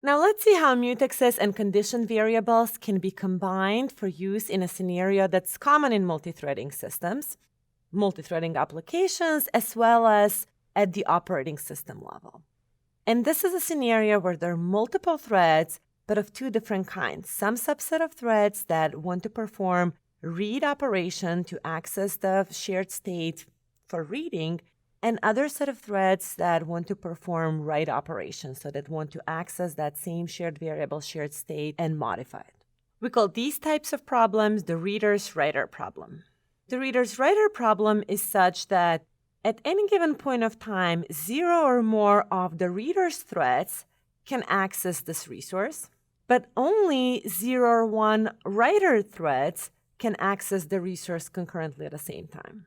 Now let's see how mutexes and condition variables can be combined for use in a scenario that's common in multithreading systems, multithreading applications, as well as at the operating system level. And this is a scenario where there are multiple threads, but of two different kinds. Some subset of threads that want to perform read operation to access the shared state for reading, and other set of threads that want to perform write operations, so that want to access that same shared variable, shared state, and modify it. We call these types of problems the reader's writer problem. The reader's writer problem is such that at any given point of time, 0 or more of the reader's threads can access this resource, but only 0 or 1 writer threads can access the resource concurrently at the same time.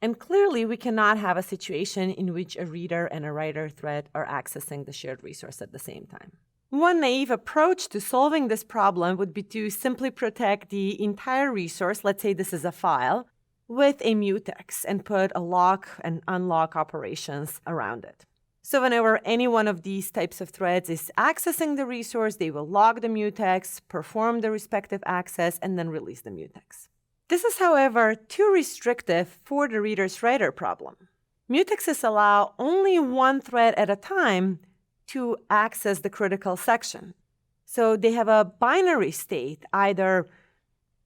And clearly, we cannot have a situation in which a reader and a writer thread are accessing the shared resource at the same time. One naive approach to solving this problem would be to simply protect the entire resource, let's say this is a file, with a mutex and put a lock and unlock operations around it. So whenever any one of these types of threads is accessing the resource, they will log the mutex, perform the respective access, and then release the mutex. This is, however, too restrictive for the reader's writer problem. Mutexes allow only one thread at a time to access the critical section. So they have a binary state, either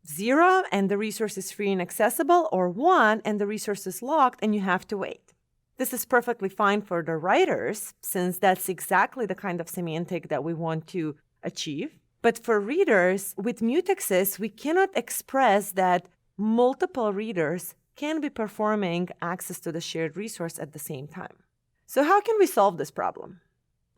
0 and the resource is free and accessible, or 1 and the resource is locked and you have to wait. This is perfectly fine for the writers, since that's exactly the kind of semantic that we want to achieve. But for readers, with mutexes, we cannot express that multiple readers can be performing access to the shared resource at the same time. So how can we solve this problem?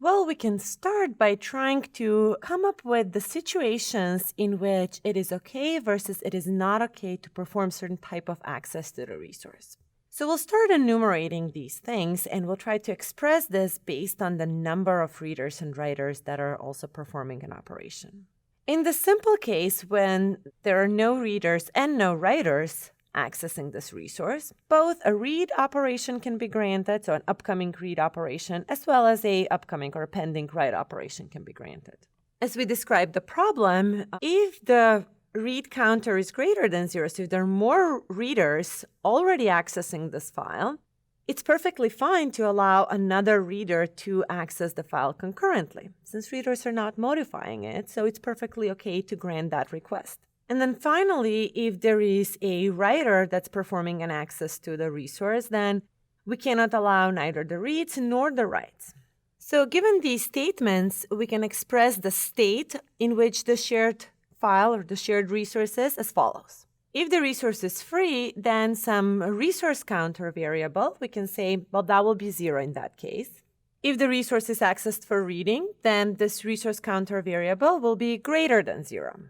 Well, we can start by trying to come up with the situations in which it is okay versus it is not okay to perform certain type of access to the resource. So we'll start enumerating these things, and we'll try to express this based on the number of readers and writers that are also performing an operation. In the simple case, when there are no readers and no writers accessing this resource, both a read operation can be granted, so an upcoming read operation, as well as a upcoming or pending write operation can be granted. As we described the problem, if the read counter is greater than 0, so if there are more readers already accessing this file, it's perfectly fine to allow another reader to access the file concurrently, since readers are not modifying it, so it's perfectly okay to grant that request. And then finally, if there is a writer that's performing an access to the resource, then we cannot allow neither the reads nor the writes. So given these statements, we can express the state in which the shared file or the shared resource is as follows. If the resource is free, then some resource counter variable, we can say, well, that will be 0 in that case. If the resource is accessed for reading, then this resource counter variable will be greater than 0.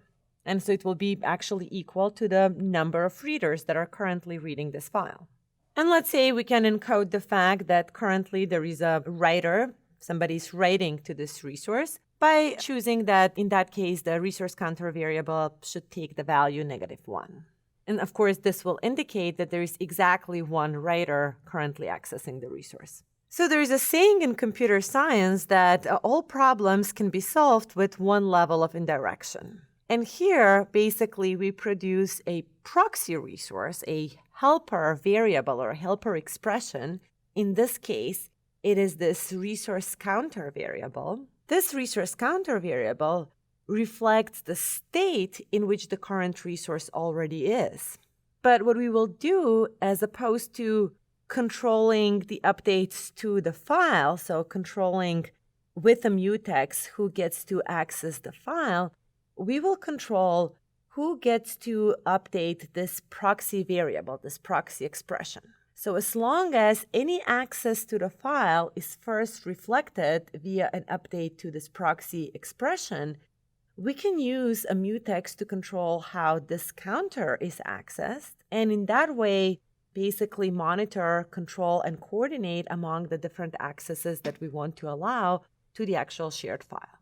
And so it will be actually equal to the number of readers that are currently reading this file. And let's say we can encode the fact that currently there is a writer, somebody's writing to this resource, by choosing that in that case, the resource counter variable should take the value -1. And of course, this will indicate that there is exactly one writer currently accessing the resource. So there is a saying in computer science that all problems can be solved with one level of indirection. And here, basically, we produce a proxy resource, a helper variable or a helper expression. In this case, it is this resource counter variable. This resource counter variable reflects the state in which the current resource already is. But what we will do, as opposed to controlling the updates to the file, so controlling with a mutex who gets to access the file, we will control who gets to update this proxy variable, this proxy expression. So as long as any access to the file is first reflected via an update to this proxy expression, we can use a mutex to control how this counter is accessed, and in that way, basically monitor, control, and coordinate among the different accesses that we want to allow to the actual shared file.